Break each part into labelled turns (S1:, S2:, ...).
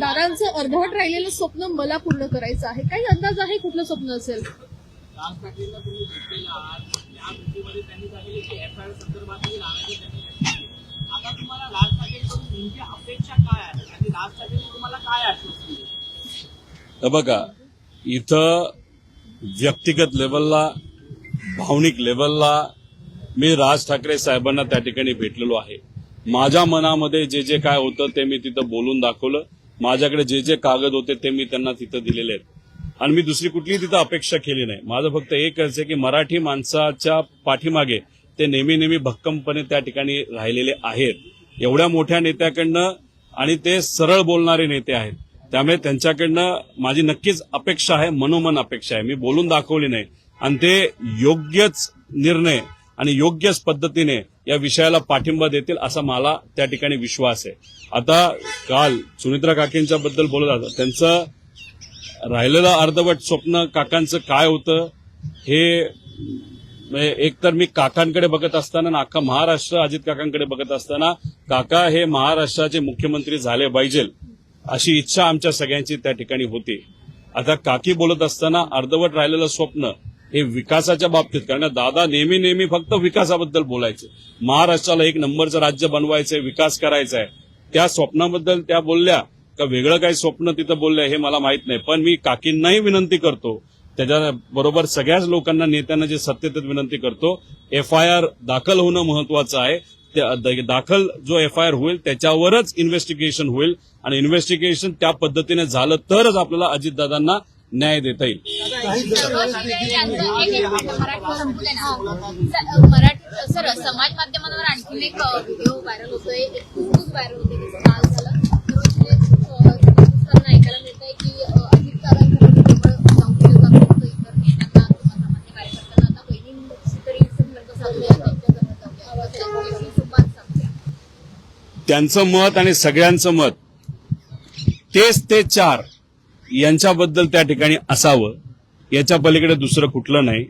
S1: दादांचं अर्धवट राहिलेलं स्वप्न मला पूर्ण करायचं आहे. काही अंदाज आहे कुठलं स्वप्न असेल?
S2: राज ठाकरेंना तुम्ही भेटलेला आहात, या भेटीमध्ये त्यांनी सांगितले की एफआयआर संदर्भातही राणाने त्यांनी घेतली. आता तुम्हाला राज ठाकरेंकडून नेमकी अपेक्षा काय आहे आणि राज ठाकरे तुम्हाला काय आश्वासन दिले?
S3: बघा, इथं व्यक्तिगत लेवलला, भावनिक लेवलला मी राज ठाकरे साहेबांना त्या ठिकाणी भेटलेलो आहे. माझ्या मनामध्ये जे जे काय होतं ते मी तिथं बोलून दाखवलं. माझ्याकडे जे जे कागद होते ते मी त्यांना तिथं दिलेले आहेत आणि मी दुसरी कुठलीही तिथं अपेक्षा केली नाही. माझं फक्त एकच आहे की मराठी माणसाच्या पाठीमागे ते नेहमी भक्कमपणे त्या ठिकाणी राहिलेले आहेत. एवढ्या मोठ्या नेत्याकडनं आणि ते सरळ बोलणारे नेते आहेत, त्यामुळे त्यांच्याकडनं माझी नक्कीच अपेक्षा आहे, मनोमन अपेक्षा आहे. मी बोलून दाखवली नाही आणि ते योग्यच निर्णय आणि योग्यच पद्धतीने या विषयाला पाठिंबा देतील असा मला त्या ठिकाणी विश्वास आहे. आता काल सुनित्रा काकींच्या बद्दल बोलत होता, त्यांचं राहिलेलं अर्धवट स्वप्न काकांचं काय होतं हे एकतर मी काकांकडे बघत असताना आणि अख्खा महाराष्ट्र अजित काकांकडे बघत असताना काका हे महाराष्ट्राचे मुख्यमंत्री झाले पाहिजे अशी इच्छा आमच्या सगळ्यांची त्या ठिकाणी होती. आता काकी बोलत असताना अर्धवट राहिलेलं स्वप्न हे विकासाच्या बाबतीत, कारण दादा नेहमी फक्त विकासाबद्दल बोलायचे. महाराष्ट्राला एक नंबरचं राज्य बनवायचंय, विकास करायचा आहे. त्या स्वप्नाबद्दल त्या बोलल्या का वेगळं काही स्वप्न तिथं बोलल्या हे मला माहित नाही. पण मी काकींनाही विनंती करतो, त्याच्याबरोबर सगळ्याच लोकांना, नेत्यांना जे सत्तेत विनंती करतो, एफआयआर दाखल होणं महत्वाचं आहे. दाखल जो एफआयआर होईल त्याच्यावरच इन्व्हेस्टिगेशन होईल आणि इन्व्हेस्टिगेशन त्या पद्धतीने झालं तरच आपल्याला अजितदादांना न्याय देता येईल.
S4: सर, समाज माध्यमांवर आणखी एक व्हिडिओ व्हायरल होतोय, एक खूप व्हायरल होते, काल झालं ऐकायला मिळतंय की अजित दादांच्या आता
S3: त्यांचं मत आणि सगळ्यांचं मत तेच ते चार यांच्याबद्दल त्या ठिकाणी असावं, याच्या पलीकडे दुसरं कुठलं नाही.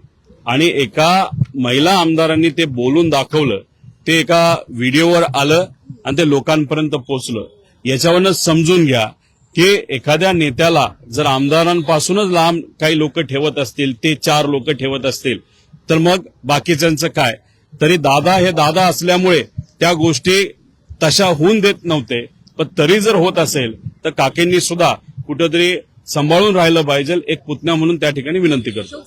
S3: आणि एका महिला आमदारांनी ते बोलून दाखवलं, ते एका व्हिडिओवर आलं आणि ते लोकांपर्यंत पोहोचलं. याच्यावरनं समजून घ्या की एखाद्या नेत्याला जर आमदारांपासूनच लांब काही लोक ठेवत असतील, ते चार लोक ठेवत असतील, तर मग बाकीच्यांचं काय? तरी दादा हे दादा असल्यामुळे त्या गोष्टी तशा होऊन देत नव्हते. पण तरी जर होत असेल तर काकींनी सुद्धा कुठेतरी सांभाळून राहिलं पाहिजे, एक पुतण्या म्हणून त्या ठिकाणी विनंती करतो.